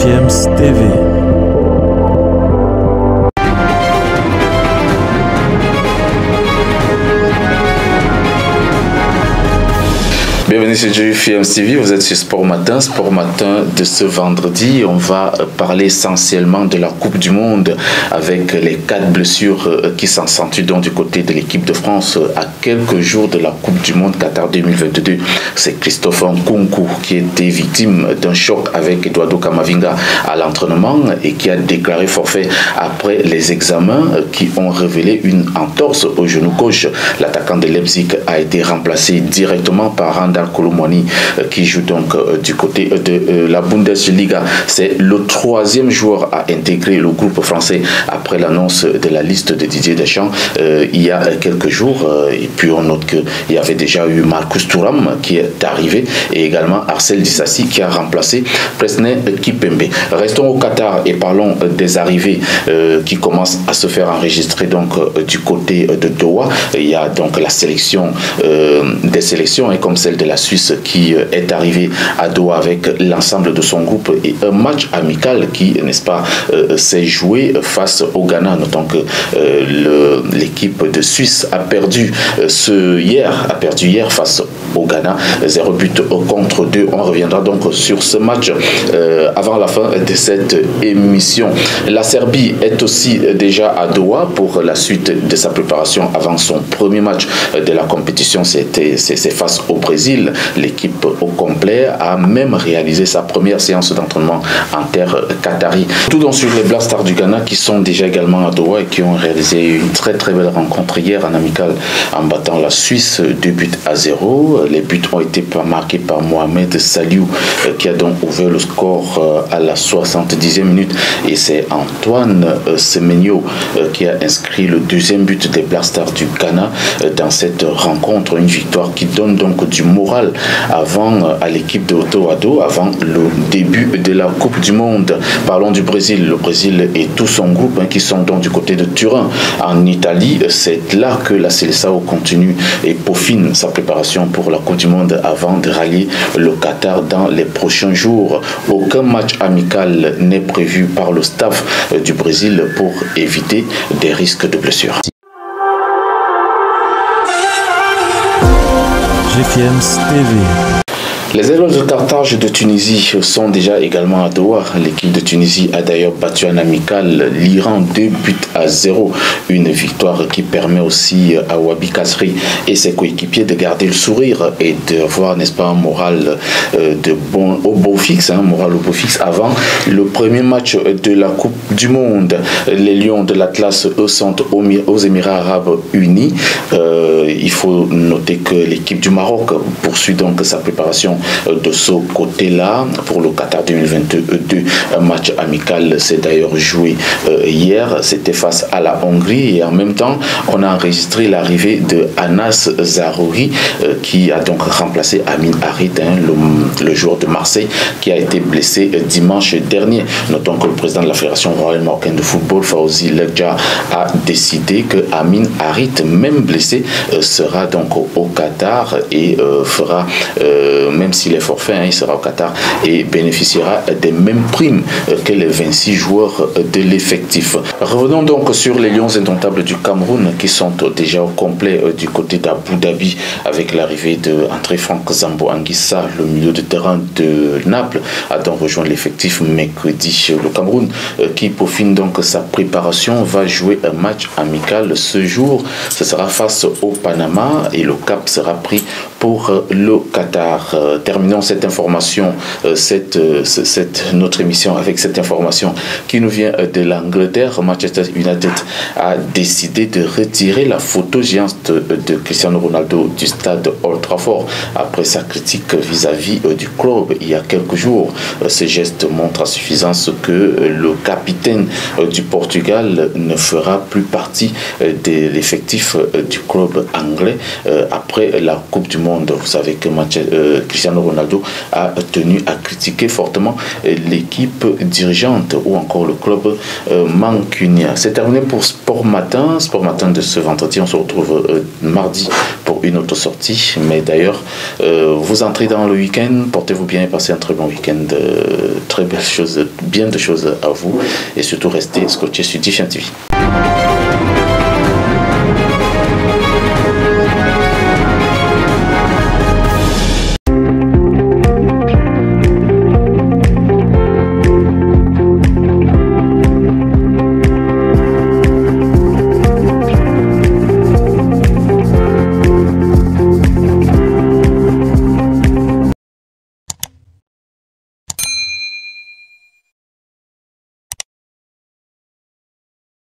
GFM's TV. Bienvenue sur GFM TV, vous êtes sur Sport Matin de ce vendredi. On va parler essentiellement de la Coupe du Monde avec les 4 blessures qui s'accentuent donc du côté de l'équipe de France à quelques jours de la Coupe du Monde Qatar 2022. C'est Christophe Nkunku qui était victime d'un choc avec Eduardo Camavinga à l'entraînement et qui a déclaré forfait après les examens qui ont révélé une entorse au genou gauche. L'attaquant de Leipzig a été remplacé directement par Randal Colomwani qui joue donc du côté de la Bundesliga. C'est le 3e joueur à intégrer le groupe français après l'annonce de la liste de Didier Deschamps il y a quelques jours. Et puis on note qu'il y avait déjà eu Marcus Thuram qui est arrivé et également Marcel Dissassi qui a remplacé Presnel Kimpembe. Restons au Qatar et parlons des arrivées qui commencent à se faire enregistrer donc du côté de Doha. Il y a donc la sélection des sélections et comme celle de la Suisse qui est arrivée à Doha avec l'ensemble de son groupe et un match amical qui, n'est-ce pas, s'est joué face au Ghana. Notons que l'équipe de Suisse a perdu hier face au Ghana, 0 but contre 2. On reviendra donc sur ce match avant la fin de cette émission. La Serbie est aussi déjà à Doha pour la suite de sa préparation avant son premier match de la compétition. C'est face au Brésil. L'équipe au complet a même réalisé sa première séance d'entraînement en terre qatari. Tout donc sur les Black Stars du Ghana qui sont déjà également à Doha et qui ont réalisé une très belle rencontre hier en amical en battant la Suisse 2-0. Les buts ont été marqués par Mohamed Saliou qui a donc ouvert le score à la 70e minute et c'est Antoine Semenyo qui a inscrit le 2e but des Black Stars du Ghana dans cette rencontre. Une victoire qui donne donc du moral à l'équipe de Otoado avant le début de la Coupe du Monde. Parlons du Brésil. Le Brésil et tout son groupe qui sont donc du côté de Turin en Italie. C'est là que la Seleção continue et peaufine sa préparation pour la Coupe du Monde avant de rallier le Qatar dans les prochains jours. Aucun match amical n'est prévu par le staff du Brésil pour éviter des risques de blessures. GFM's TV. Les Aiglons de Carthage de Tunisie sont déjà également à Doha. L'équipe de Tunisie a d'ailleurs battu en amical l'Iran 2-0. Une victoire qui permet aussi à Wabi Kasri et ses coéquipiers de garder le sourire et d'avoir, n'est-ce pas, un moral au beau fixe avant le premier match de la Coupe du Monde. Les Lions de l'Atlas, eux, sont aux Émirats Arabes Unis. Il faut noter que l'équipe du Maroc poursuit donc sa préparation de ce côté-là pour le Qatar 2022. Un match amical s'est d'ailleurs joué hier, c'était face à la Hongrie et en même temps on a enregistré l'arrivée de Anas Zarouri qui a donc remplacé Amin Harit, le joueur de Marseille qui a été blessé dimanche dernier. Notons que le président de la Fédération royale marocaine de football, Fawzi Lekja, a décidé que Amin Harit, même blessé, sera donc au Qatar et fera même s'il est forfait, il sera au Qatar et bénéficiera des mêmes primes que les 26 joueurs de l'effectif. Revenons donc sur les Lions indomptables du Cameroun qui sont déjà au complet du côté d'Abu Dhabi avec l'arrivée de André Franck Zambo Anguissa, le milieu de terrain de Naples, a donc rejoint l'effectif mercredi. Le Cameroun qui peaufine donc sa préparation va jouer un match amical ce jour. Ce sera face au Panama et le cap sera pris pour le Qatar. Terminons cette information, notre émission avec cette information qui nous vient de l'Angleterre. Manchester United a décidé de retirer la photo géante de Cristiano Ronaldo du stade Old Trafford après sa critique vis-à-vis du club il y a quelques jours. Ce geste montre à suffisance que le capitaine du Portugal ne fera plus partie de l'effectif du club anglais après la Coupe du Monde. Vous savez que Cristiano Ronaldo a tenu à critiquer fortement l'équipe dirigeante ou encore le club mancunien. C'est terminé pour Sport Matin de ce vendredi. On se retrouve mardi pour une autre sortie. Mais d'ailleurs, vous entrez dans le week-end, portez-vous bien et passez un très bon week-end. Très belles choses bien. bien de choses à vous et surtout restez scotchés sur DFM TV.